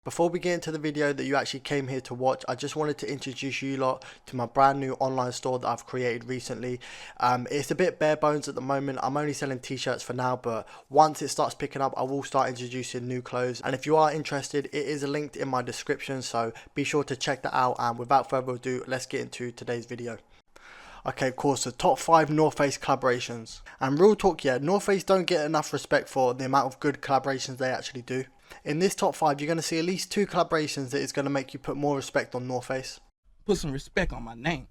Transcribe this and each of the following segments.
Before we get into the video that you actually came here to watch, I just wanted to introduce you lot to my brand new online store that I've created recently. It's a bit bare bones at the moment. I'm only selling t-shirts for now, but once it starts picking up, I will start introducing new clothes. And if you are interested, it is linked in my description, so be sure to check that out. And without further ado, let's get into today's video. Okay, cool, so top 5 North Face collaborations. And real talk, yeah, North Face don't get enough respect for the amount of good collaborations they actually do. In this top 5, you're going to see at least 2 collaborations that is going to make you put more respect on North Face. Put some respect on my name.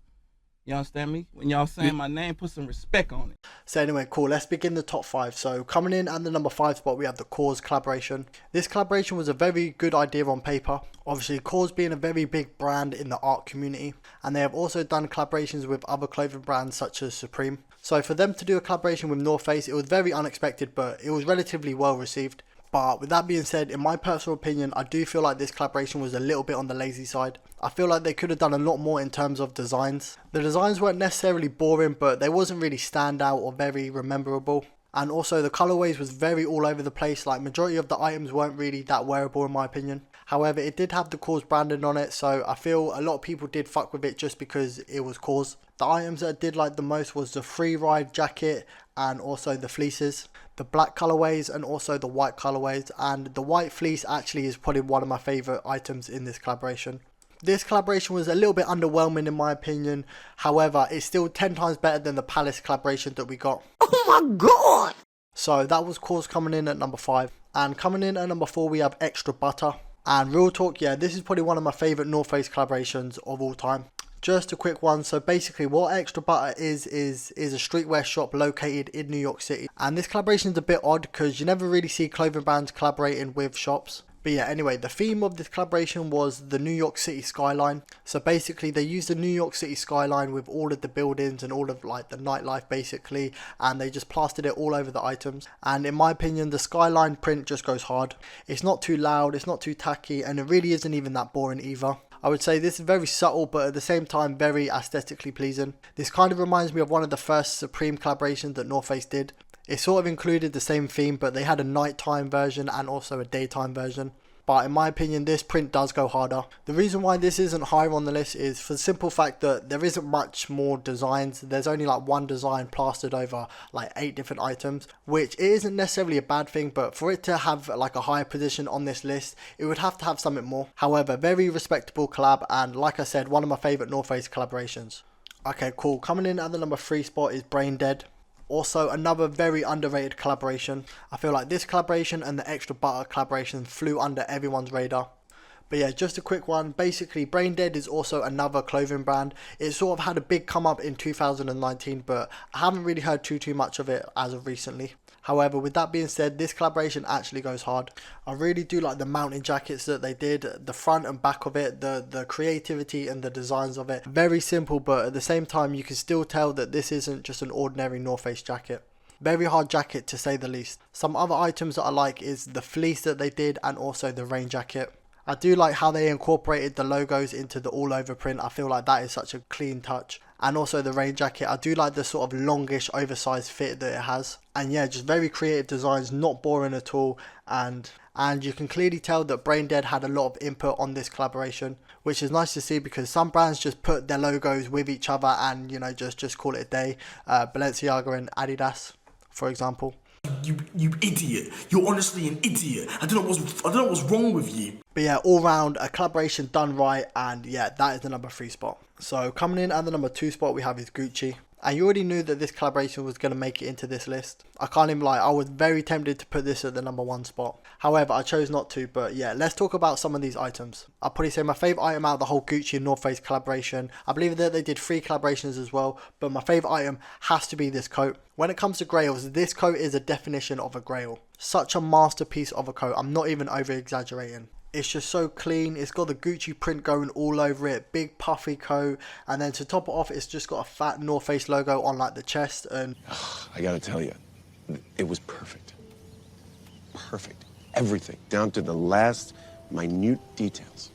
You understand me? When y'all saying my name, put some respect on it. So anyway, cool, let's begin the top 5. So coming in at the number 5 spot, we have the KAWS collaboration. This collaboration was a very good idea on paper. Obviously, KAWS being a very big brand in the art community, and they have also done collaborations with other clothing brands such as Supreme. So for them to do a collaboration with North Face, it was very unexpected, but it was relatively well received. But with that being said, in my personal opinion, I do feel like this collaboration was a little bit on the lazy side. I feel like they could have done a lot more in terms of designs. The designs weren't necessarily boring, but they wasn't really standout or very rememberable. And also the colorways was very all over the place, like majority of the items weren't really that wearable in my opinion. However, it did have the KAWS branding on it, so I feel a lot of people did fuck with it just because it was KAWS. The items that I did like the most was the free ride jacket and also the fleeces. The black colorways and also the white colorways, and the white fleece actually is probably one of my favorite items in this collaboration. This collaboration was a little bit underwhelming in my opinion, however it's still 10 times better than the Palace collaboration that we got. Oh my god! So that was KAWS coming in at number 5, and coming in at number 4 we have Extra Butter. And real talk, yeah, this is probably one of my favorite North Face collaborations of all time. Just a quick one. So basically what Extra Butter is a streetwear shop located in New York City, and this collaboration is a bit odd because you never really see clothing brands collaborating with shops. But yeah, anyway, the theme of this collaboration was the New York City skyline. So basically they used the New York City skyline with all of the buildings and all of like the nightlife basically, and they just plastered it all over the items. And in my opinion, the skyline print just goes hard. It's not too loud, it's not too tacky, and it really isn't even that boring either. I would say this is very subtle, but at the same time very aesthetically pleasing. This kind of reminds me of one of the first Supreme collaborations that North Face did. It sort of included the same theme, but they had a nighttime version and also a daytime version. But in my opinion, this print does go harder. The reason why this isn't higher on the list is for the simple fact that there isn't much more designs. There's only like one design plastered over like 8 different items, which it isn't necessarily a bad thing, but for it to have like a higher position on this list, it would have to have something more. However, very respectable collab, and like I said, one of my favorite North Face collaborations. Okay, cool. Coming in at the number 3 spot is Brain Dead. Also another very underrated collaboration. I feel like this collaboration and the Extra Butter collaboration flew under everyone's radar. But yeah, just a quick one. Basically, Brain Dead is also another clothing brand. It sort of had a big come up in 2019, but I haven't really heard too much of it as of recently. However, with that being said, this collaboration actually goes hard. I really do like the mountain jackets that they did, the front and back of it, the creativity and the designs of it. Very simple, but at the same time, you can still tell that this isn't just an ordinary North Face jacket. Very hard jacket to say the least. Some other items that I like is the fleece that they did and also the rain jacket. I do like how they incorporated the logos into the all over print. I feel like that is such a clean touch. And also the rain jacket, I do like the sort of longish oversized fit that it has. And yeah, just very creative designs, not boring at all. And you can clearly tell that Brain Dead had a lot of input on this collaboration, which is nice to see because some brands just put their logos with each other and, you know, just call it a day. Balenciaga and Adidas, for example. You idiot. You're honestly an idiot. I don't know what's wrong with you. But yeah, all round a collaboration done right, and yeah, that is the number 3 spot. So coming in at the number 2 spot we have is Gucci. And you already knew that this collaboration was going to make it into this list. I can't even lie, I was very tempted to put this at the number 1 spot. However, I chose not to, but yeah, let's talk about some of these items. I'll probably say my favourite item out of the whole Gucci and North Face collaboration. I believe that they did 3 collaborations as well, but my favourite item has to be this coat. When it comes to grails, this coat is a definition of a grail. Such a masterpiece of a coat, I'm not even over exaggerating. It's just so clean. It's got the Gucci print going all over it, big puffy coat, and then to top it off, it's just got a fat North Face logo on like the chest. And I gotta tell you, it was perfect. Perfect. Everything, down to the last minute details.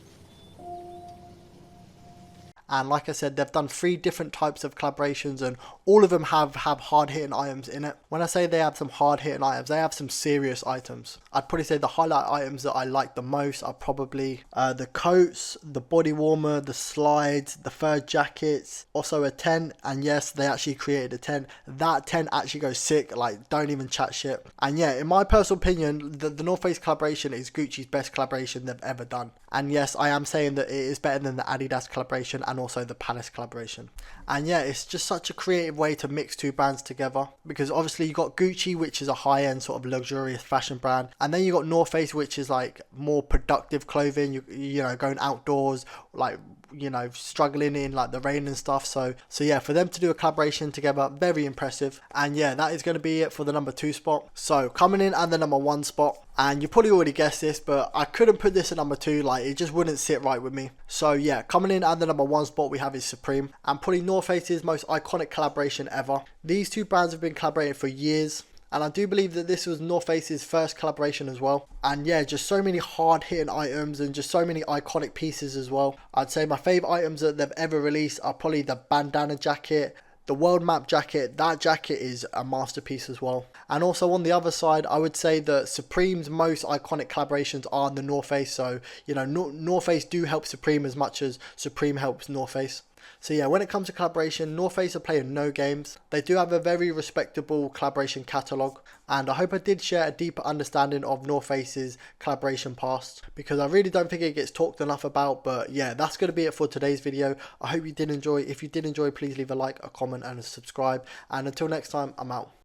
And like I said, they've done 3 different types of collaborations and all of them have hard hitting items in it. When I say they have some hard hitting items, they have some serious items. I'd probably say the highlight items that I like the most are probably the coats, the body warmer, the slides, the fur jackets, also a tent. And yes, they actually created a tent. That tent actually goes sick, like don't even chat shit. And yeah, in my personal opinion, the North Face collaboration is Gucci's best collaboration they've ever done. And yes, I am saying that it is better than the Adidas collaboration and also the Palace collaboration. And yeah, it's just such a creative way to mix two brands together, because obviously you got Gucci, which is a high-end sort of luxurious fashion brand, and then you got North Face, which is like more productive clothing, you know, going outdoors, like, you know, struggling in like the rain and stuff. So yeah, for them to do a collaboration together, very impressive. And yeah, that is going to be it for the number 2 spot. So coming in at the number 1 spot, and you probably already guessed this, but I couldn't put this at number 2, like it just wouldn't sit right with me. So yeah, coming in at the number 1 spot we have is Supreme, and probably North Face's most iconic collaboration ever. These two brands have been collaborating for years, and I do believe that this was North Face's first collaboration as well. And yeah, just so many hard hitting items and just so many iconic pieces as well. I'd say my favourite items that they've ever released are probably the bandana jacket, the world map jacket. That jacket is a masterpiece as well. And also on the other side, I would say that Supreme's most iconic collaborations are the North Face. So, you know, North Face do help Supreme as much as Supreme helps North Face. So yeah, when it comes to collaboration, North Face are playing no games. They do have a very respectable collaboration catalogue, and I hope I did share a deeper understanding of North Face's collaboration past, because I really don't think it gets talked enough about. But yeah, that's going to be it for today's video. I hope you did enjoy. If you did enjoy, please leave a like, a comment and a subscribe, and until next time, I'm out.